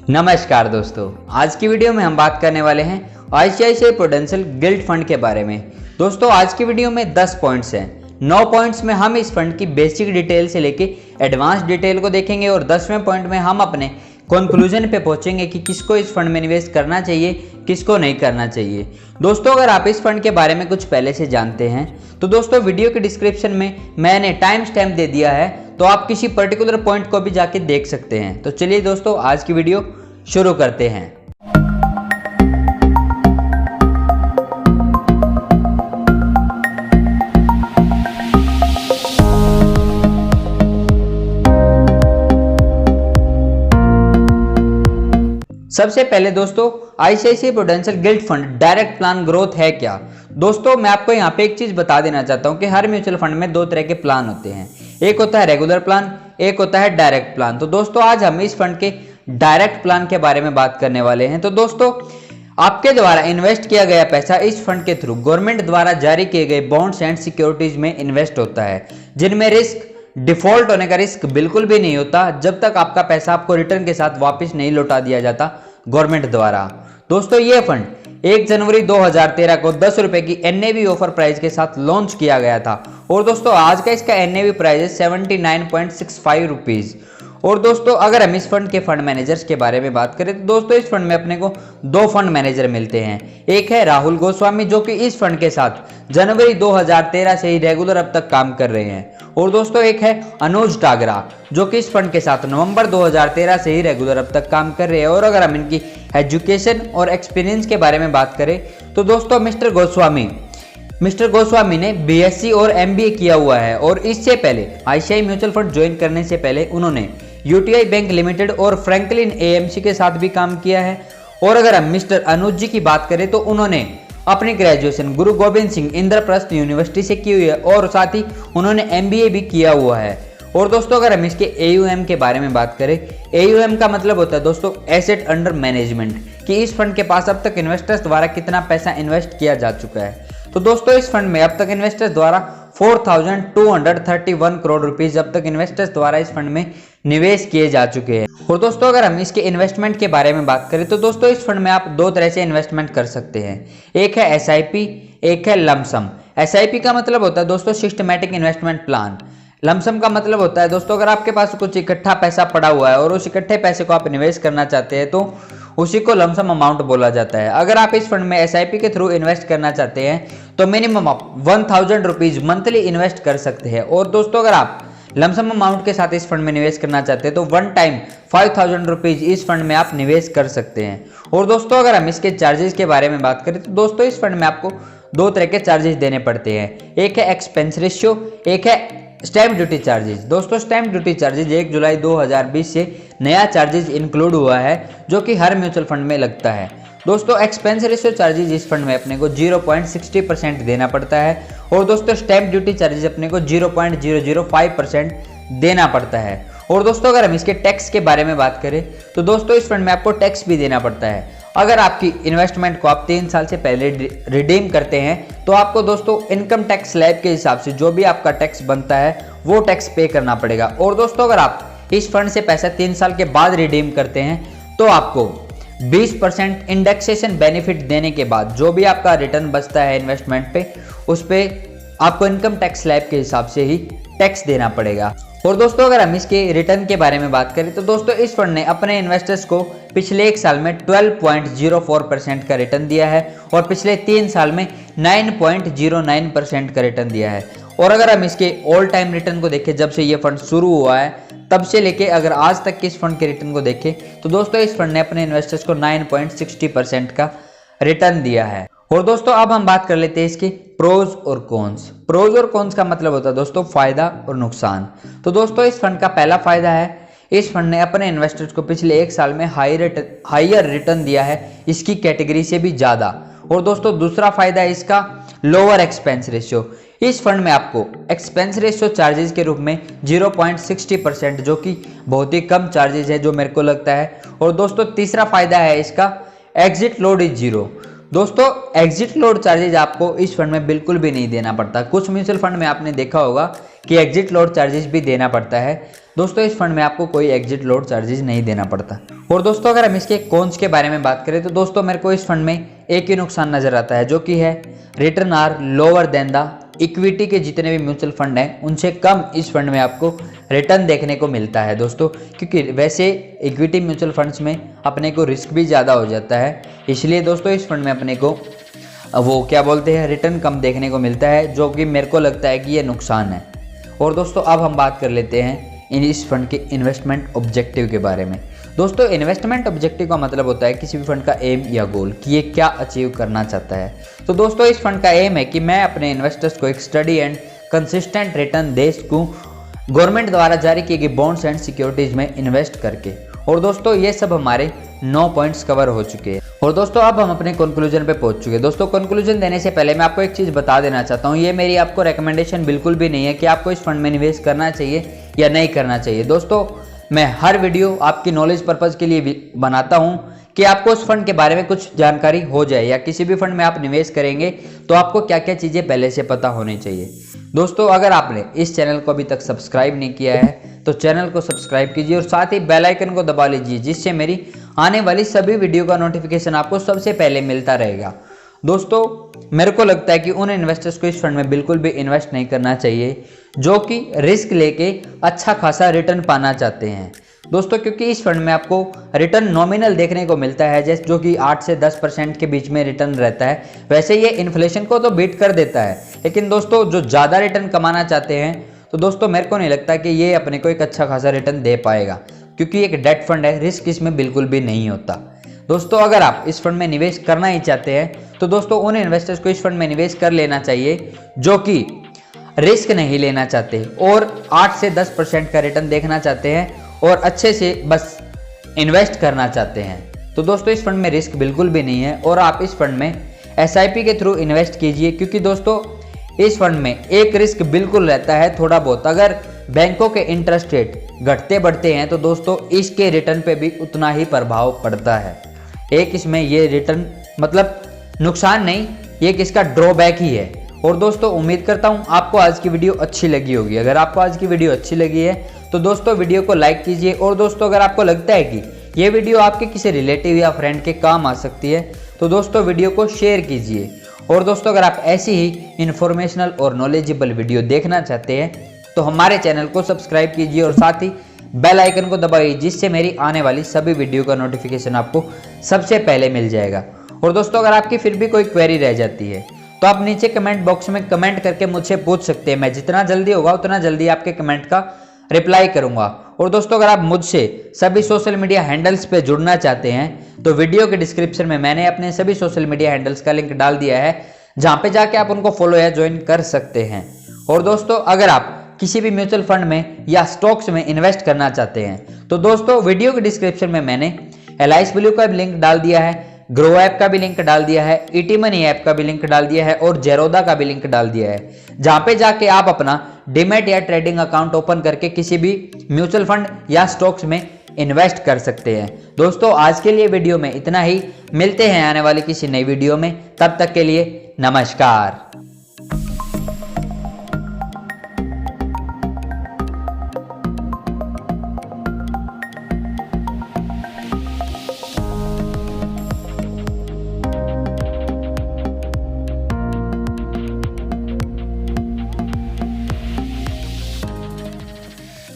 नमस्कार दोस्तों, आज की वीडियो में हम बात करने वाले हैं आईसीआईसीआई प्रूडेंशियल गिल्ड फंड के बारे में। दोस्तों आज की वीडियो में 10 पॉइंट्स हैं। 9 पॉइंट्स में हम इस फंड की बेसिक डिटेल से लेके एडवांस डिटेल को देखेंगे और 10वें पॉइंट में हम अपने कंक्लूजन पे पहुंचेंगे कि किसको इस फंड में निवेश करना चाहिए, किसको नहीं करना चाहिए। दोस्तों अगर आप इस फंड के बारे में कुछ पहले से जानते हैं तो दोस्तों वीडियो के डिस्क्रिप्शन में मैंने टाइम स्टैम्प दे दिया है, तो आप किसी पर्टिकुलर पॉइंट को भी जाके देख सकते हैं। तो चलिए दोस्तों आज की वीडियो शुरू करते हैं। सबसे पहले दोस्तों ICICI prudential guild fund direct plan growth है क्या। दोस्तों मैं आपको यहाँ पे एक चीज बता देना चाहता हूँ कि हर म्यूचुअल फंड में 2 तरह के प्लान होते हैं, एक होता है रेगुलर प्लान, एक होता है डायरेक्ट प्लान। तो दोस्तों आज हम इस फंड के डायरेक्ट प्लान के बारे में बात करने वाले हैं। तो दोस्तों आपके द्वारा इन्वेस्ट किया गया पैसा इस फंड के थ्रू गवर्नमेंट द्वारा जारी किए गए बॉन्ड्स एंड सिक्योरिटीज में इन्वेस्ट होता है, जिनमें रिस्क डिफॉल्ट होने का रिस्क बिल्कुल भी नहीं होता जब तक आपका पैसा आपको रिटर्न के साथ वापस नहीं लौटा दिया जाता गवर्नमेंट द्वारा। दोस्तों ये फंड 1 जनवरी 2013 को 10 रुपए की एनएवी ऑफर प्राइस के साथ लॉन्च किया गया था और दोस्तों आज का इसका एनएवी प्राइस है 79.65 रुपीज। और दोस्तों अगर हम इस फंड के फंड मैनेजर्स के बारे में बात करें तो दोस्तों इस फंड में अपने को 2 फंड मैनेजर मिलते हैं। एक है राहुल गोस्वामी जो कि इस फंड के साथ जनवरी 2013 से ही रेगुलर अब तक काम कर रहे हैं, और दोस्तों एक है अनुज टागरा जो कि इस फंड के साथ नवंबर 2013 से ही रेगुलर अब तक काम कर रहे हैं। और अगर हम इनकी एजुकेशन और एक्सपीरियंस के बारे में बात करें तो दोस्तों मिस्टर गोस्वामी ने बीएससी और एमबीए किया हुआ है, और इससे पहले आईसीआई म्यूचुअल फंड ज्वाइन करने से पहले उन्होंने यूटीआई बैंक लिमिटेड और फ्रैंकलिन एएमसी के साथ भी काम किया है। और अगर हम मिस्टर अनुज जी की बात करें तो उन्होंने अपनी ग्रेजुएशन गुरु गोविंद सिंह इंद्रप्रस्थ यूनिवर्सिटी से की हुई है और साथ ही उन्होंने एमबीए भी किया हुआ है। और दोस्तों अगर हम इसके एयूएम के बारे में बात करें, एयूएम का मतलब होता है दोस्तों एसेट अंडर मैनेजमेंट, कि इस फंड के पास अब तक इन्वेस्टर्स द्वारा कितना पैसा इन्वेस्ट किया जा चुका है। तो दोस्तों इस फंड में अब तक इन्वेस्टर्स द्वारा 4231 करोड़ रुपीस अब तक इन्वेस्टर्स द्वारा इस फंड में निवेश किए जा चुके हैं। और दोस्तों अगर हम इसके इन्वेस्टमेंट के बारे में बात करें तो दोस्तों इस फंड में आप 2 तरह से इन्वेस्टमेंट कर सकते हैं, एक है एसआईपी, एक है लमसम। एसआईपी का मतलब होता है दोस्तों सिस्टमैटिक इन्वेस्टमेंट प्लान। लमसम का मतलब होता है दोस्तों अगर आपके पास कुछ इकट्ठा पैसा पड़ा हुआ है और उस इकट्ठे पैसे को आप निवेश करना चाहते हैं तो उसी को लमसम अमाउंट बोला जाता है। अगर आप इस फंड में एसआईपी के थ्रू इन्वेस्ट करना चाहते हैं तो मिनिमम आप 1000 रुपीज मंथली इन्वेस्ट कर सकते हैं। और दोस्तों अगर आप लमसम अमाउंट के साथ इस फंड में निवेश करना चाहते हैं तो 1 टाइम 5000 रुपीज इस फंड में आप निवेश कर सकते हैं। और दोस्तों अगर हम इसके चार्जेस के बारे में बात करें तो दोस्तों इस फंड में आपको 2 तरह के चार्जेस देने पड़ते हैं, एक है एक्सपेंस रेशियो, एक है स्टैम्प ड्यूटी चार्जेस। दोस्तों स्टैम्प ड्यूटी चार्जेस 1 जुलाई 2020 से नया चार्जेस इंक्लूड हुआ है जो कि हर म्यूचुअल फंड में लगता है। दोस्तों एक्सपेंस रेशियो चार्जेस इस फंड में अपने को 0.60% देना पड़ता है, और दोस्तों स्टैम्प ड्यूटी चार्जेस अपने को 0.005% देना पड़ता है। और दोस्तों अगर हम इसके टैक्स के बारे में बात करें तो दोस्तों इस फंड में आपको टैक्स भी देना पड़ता है। अगर आपकी इन्वेस्टमेंट को आप 3 साल से पहले रिडीम करते हैं तो आपको दोस्तों इनकम टैक्स स्लैब के हिसाब से जो भी आपका टैक्स बनता है वो टैक्स पे करना पड़ेगा। और दोस्तों अगर आप इस फंड से पैसा 3 साल के बाद रिडीम करते हैं तो आपको 20% इंडेक्सेशन बेनिफिट देने के बाद जो भी आपका रिटर्न बचता है इन्वेस्टमेंट पे, उस पे आपको इनकम टैक्स स्लैब के हिसाब से ही टैक्स देना पड़ेगा। और दोस्तों अगर हम इसके रिटर्न के बारे में बात करें तो दोस्तों इस फंड ने अपने इन्वेस्टर्स को पिछले 1 साल में 12.04% का रिटर्न दिया है और पिछले 3 साल में 9.09% का रिटर्न दिया है। और अगर हम इसके ऑल टाइम रिटर्न को देखें, जब से ये फंड शुरू हुआ है तब से लेके अगर आज तक के इस फंड के रिटर्न को देखें तो दोस्तों इस फंड ने अपने इन्वेस्टर्स को 9.60% का रिटर्न दिया है। और दोस्तों अब हम बात कर लेते हैं इसके प्रोज और कॉन्स। प्रोज और कॉन्स का मतलब होता है दोस्तों फायदा और नुकसान। तो दोस्तों इस फंड का पहला फायदा है, इस फंड ने अपने इन्वेस्टर्स को पिछले 1 साल में हायर रिटर्न दिया है, इसकी कैटेगरी से भी ज्यादा। और दोस्तों दूसरा फायदा है इसका लोअर एक्सपेंस रेशियो। इस फंड में आपको एक्सपेंस रेशियो चार्जेस के रूप में 0.60%, जो कि बहुत ही कम चार्जेस है जो मेरे को लगता है। और दोस्तों तीसरा फायदा है इसका एग्जिट लोड इज 0। दोस्तों एग्जिट लोड चार्जेज आपको इस फंड में बिल्कुल भी नहीं देना पड़ता। कुछ म्यूचुअल फंड में आपने देखा होगा कि एग्जिट लोड चार्जेस भी देना पड़ता है। दोस्तों इस फंड में आपको कोई एग्जिट लोड चार्जेस नहीं देना पड़ता। और दोस्तों अगर हम इसके कॉन्स के बारे में बात करें तो दोस्तों मेरे को इस फंड में एक ही नुकसान नजर आता है, जो कि है return are lower than the equity के जितने भी म्यूचुअल फंड हैं उनसे कम इस फंड में आपको रिटर्न देखने को मिलता है दोस्तों, क्योंकि वैसे इक्विटी म्यूचुअल फंड्स में अपने को रिस्क भी ज़्यादा हो जाता है, इसलिए दोस्तों इस फंड में अपने को वो क्या बोलते हैं रिटर्न कम देखने को मिलता है, जो कि मेरे को लगता है कि ये नुकसान है। और दोस्तों अब हम बात कर लेते हैं इस फंड के इन्वेस्टमेंट ऑब्जेक्टिव के बारे में। दोस्तों इन्वेस्टमेंट ऑब्जेक्टिव का मतलब होता है किसी भी फंड का एम या गोल कि ये क्या अचीव करना चाहता है। तो दोस्तों इस फंड का एम है कि मैं अपने इन्वेस्टर्स को एक स्टडी एंड कंसिस्टेंट रिटर्न दे सकूं गवर्नमेंट द्वारा जारी किए गए बॉन्ड्स एंड सिक्योरिटीज में इन्वेस्ट करके। और दोस्तों ये सब हमारे 9 पॉइंट्स कवर हो चुके हैं। और दोस्तों अब हम अपने कंक्लूजन पे पहुंच चुके हैं। दोस्तों कंक्लूजन देने से पहले मैं आपको एक चीज़ बता देना चाहता हूँ, ये मेरी आपको रिकमेंडेशन बिल्कुल भी नहीं है कि आपको इस फंड में निवेश करना चाहिए या नहीं करना चाहिए। दोस्तों मैं हर वीडियो आपकी नॉलेज पर्पज़ के लिए बनाता हूँ कि आपको उस फंड के बारे में कुछ जानकारी हो जाए, या किसी भी फंड में आप निवेश करेंगे तो आपको क्या क्या चीज़ें पहले से पता होनी चाहिए। दोस्तों अगर आपने इस चैनल को अभी तक सब्सक्राइब नहीं किया है तो चैनल को सब्सक्राइब कीजिए और साथ ही बेल आइकन को दबा लीजिए, जिससे मेरी आने वाली सभी वीडियो का नोटिफिकेशन आपको सबसे पहले मिलता रहेगा। दोस्तों मेरे को लगता है कि उन इन्वेस्टर्स को इस फंड में बिल्कुल भी इन्वेस्ट नहीं करना चाहिए जो कि रिस्क लेके अच्छा खासा रिटर्न पाना चाहते हैं दोस्तों, क्योंकि इस फंड में आपको रिटर्न नॉमिनल देखने को मिलता है, जैसे जो कि 8 से 10% के बीच में रिटर्न रहता है। वैसे ये इन्फ्लेशन को तो बीट कर देता है, लेकिन दोस्तों जो ज़्यादा रिटर्न कमाना चाहते हैं तो दोस्तों मेरे को नहीं लगता कि ये अपने को एक अच्छा खासा रिटर्न दे पाएगा, क्योंकि एक डेट फंड है, रिस्क इसमें बिल्कुल भी नहीं होता। दोस्तों अगर आप इस फंड में निवेश करना ही चाहते हैं तो दोस्तों उन इन्वेस्टर्स को इस फंड में निवेश कर लेना चाहिए जो कि रिस्क नहीं लेना चाहते और 8 से 10% का रिटर्न देखना चाहते हैं और अच्छे से बस इन्वेस्ट करना चाहते हैं। तो दोस्तों इस फंड में रिस्क बिल्कुल भी नहीं है और आप इस फंड में SIP के थ्रू इन्वेस्ट कीजिए, क्योंकि दोस्तों इस फंड में एक रिस्क बिल्कुल रहता है थोड़ा बहुत। अगर बैंकों के इंटरेस्ट रेट घटते बढ़ते हैं तो दोस्तों इसके रिटर्न पे भी उतना ही प्रभाव पड़ता है। एक इसमें ये रिटर्न मतलब नुकसान नहीं, ये किसका ड्रॉबैक ही है। और दोस्तों उम्मीद करता हूँ आपको आज की वीडियो अच्छी लगी होगी। अगर आपको आज की वीडियो अच्छी लगी है तो दोस्तों वीडियो को लाइक कीजिए, और दोस्तों अगर आपको लगता है कि ये वीडियो आपके किसी रिलेटिव या फ्रेंड के काम आ सकती है तो दोस्तों वीडियो को शेयर कीजिए। और दोस्तों अगर आप ऐसी ही इन्फॉर्मेशनल और नॉलेजेबल वीडियो देखना चाहते हैं तो हमारे चैनल को सब्सक्राइब कीजिए और साथ ही बेल आइकन को दबाइए, जिससे मेरी आने वाली सभी वीडियो का नोटिफिकेशन आपको सबसे पहले मिल जाएगा। और दोस्तों अगर आपकी फिर भी कोई क्वेरी रह जाती है तो आप नीचे कमेंट बॉक्स में कमेंट करके मुझसे पूछ सकते हैं। मैं जितना जल्दी होगा उतना जल्दी आपके कमेंट का रिप्लाई करूंगा। और दोस्तों अगर आप मुझसे सभी सोशल मीडिया हैंडल्स पे जुड़ना चाहते हैं तो वीडियो के डिस्क्रिप्शन में मैंने अपने सभी सोशल मीडिया हैंडल्स का लिंक डाल दिया है, जहां पे जाके आप उनको फॉलो या ज्वाइन कर सकते हैं। और दोस्तों अगर आप किसी भी म्यूचुअल फंड में या स्टॉक्स में इन्वेस्ट करना चाहते हैं तो दोस्तों वीडियो के डिस्क्रिप्शन में मैंने LIS Blue का भी लिंक डाल दिया है, ग्रो ऐप का भी लिंक डाल दिया है, ET Money ऐप का भी लिंक डाल दिया है और जेरोदा का भी लिंक डाल दिया है, जहां पे जाके आप अपना डीमैट या ट्रेडिंग अकाउंट ओपन करके किसी भी म्यूचुअल फंड या स्टॉक्स में इन्वेस्ट कर सकते हैं। दोस्तों आज के लिए वीडियो में इतना ही, मिलते हैं आने वाली किसी नई वीडियो में, तब तक के लिए नमस्कार।